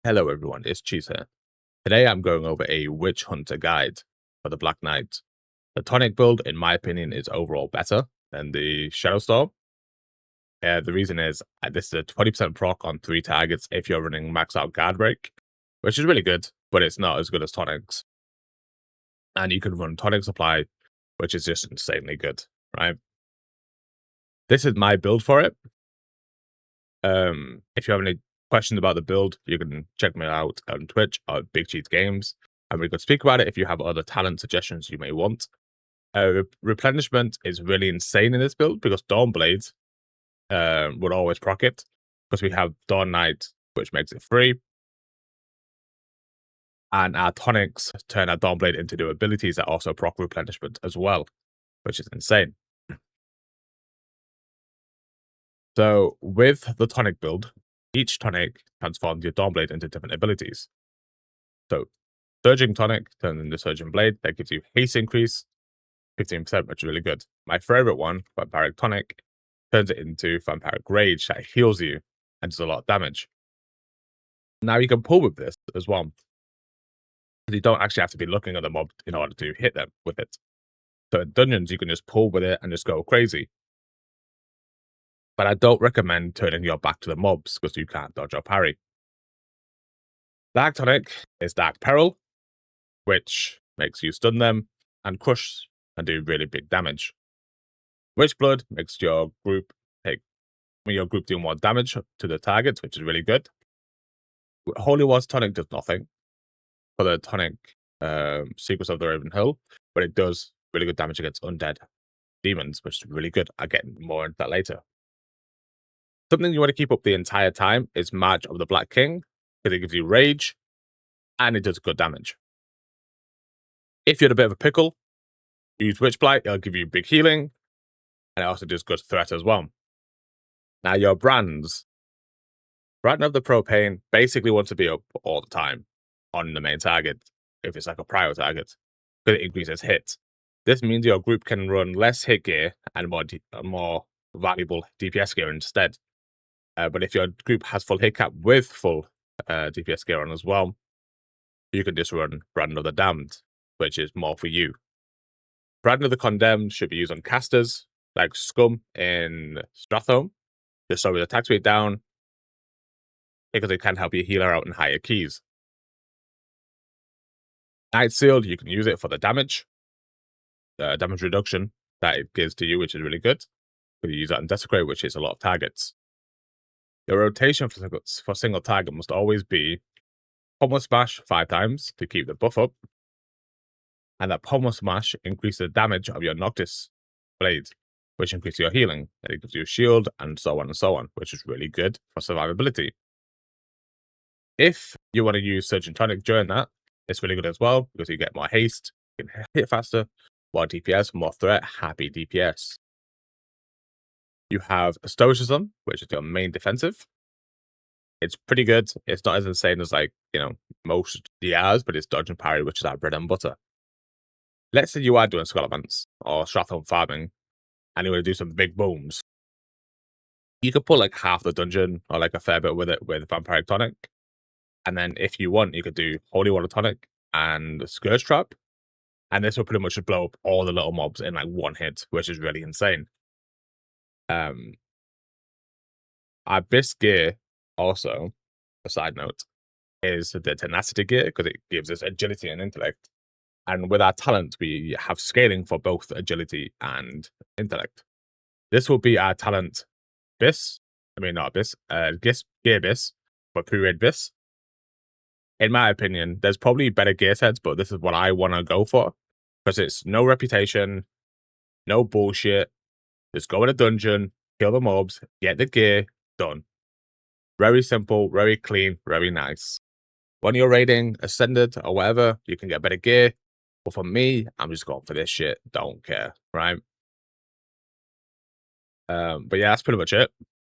Hello everyone, it's Cheese here. Today I'm going over a Witch Hunter guide for the Black Knight. The tonic build, in my opinion, is overall better than the Shadow Storm. The reason is this is a 20% proc on 3 targets if you're running max out guard break, which is really good, but it's not as good as tonics. And you can run tonic supply, which is just insanely good, right? This is my build for it. If you have any questions about the build, you can check me out on Twitch at Big Cheese Games, and we could speak about it if you have other talent suggestions you may want. Replenishment is really insane in this build because Dawnblade would always proc it because we have Dawn Knight, which makes it free. And our tonics turn our Dawnblade into new abilities that also proc replenishment as well, which is insane. So with the tonic build, each tonic transforms your Dawnblade into different abilities. So Surging Tonic turns into Surging Blade, that gives you haste increase, 15%, which is really good. My favorite one, Vampiric Tonic, turns it into Vampiric Rage, that heals you and does a lot of damage. Now you can pull with this as well. You don't actually have to be looking at the mob in order to hit them with it. So in dungeons, you can just pull with it and just go crazy. But I don't recommend turning your back to the mobs because you can't dodge or parry. Dark Tonic is Dark Peril, which makes you stun them and crush and do really big damage. Witch Blood makes your group do more damage to the target, which is really good. Holy War's Tonic does nothing for the tonic Secrets of the Raven Hill, but it does really good damage against undead demons, which is really good. I'll get more into that later. Something you want to keep up the entire time is March of the Black King, because it gives you rage and it does good damage. If you're in a bit of a pickle, use Witch Blight, it'll give you big healing, and it also does good threat as well. Now your brands. Brand of the Propane basically wants to be up all the time on the main target, if it's like a prio target, because it increases hit. This means your group can run less hit gear and more valuable DPS gear instead. But if your group has full hit cap with full DPS gear on as well, you can just run Brand of the Damned, which is more for you. Brand of the Condemned should be used on casters, like Scum in Stratholme, just so with attack speed down, because it can help you heal her out in higher keys. Night Sealed, you can use it for the damage reduction that it gives to you, which is really good. You can use that in Desecrate, which is a lot of targets. Your rotation for single target must always be Pommel Smash 5 times to keep the buff up, and that Pommel Smash increases the damage of your Noctis blade, which increases your healing, and it gives you a shield, and so on, which is really good for survivability. If you want to use Surging Tonic during that, it's really good as well, because you get more haste, you can hit faster, more DPS, more threat, happy DPS. You have Stoicism, which is your main defensive. It's pretty good. It's not as insane as, like, most DRs, but it's dodge and parry, which is our bread and butter. Let's say you are doing Skull Events or Stratholme farming, and you want to do some big booms. You could put like half the dungeon or like a fair bit with it with Vampiric Tonic. And then if you want, you could do Holy Water Tonic and Scourge Trap. And this will pretty much blow up all the little mobs in like one hit, which is really insane. Abyss gear, also, a side note, is the Tenacity gear, because it gives us agility and intellect. And with our talent, we have scaling for both agility and intellect. This will be our talent Gear Abyss for pre-raid Biss. In my opinion, there's probably better gear sets, but this is what I want to go for, because it's no reputation, no bullshit. Just go in a dungeon, kill the mobs, get the gear, done. Very simple, very clean, very nice. When you're raiding Ascended or whatever, you can get better gear. But for me, I'm just going for this shit. Don't care, right? But yeah, that's pretty much it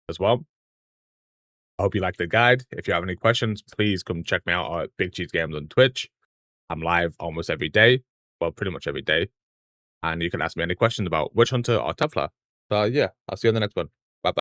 as well. I hope you liked the guide. If you have any questions, please come check me out at Big Cheese Games on Twitch. I'm live almost every day. Well, pretty much every day. And you can ask me any questions about Witch Hunter or Templar. So yeah, I'll see you on the next one.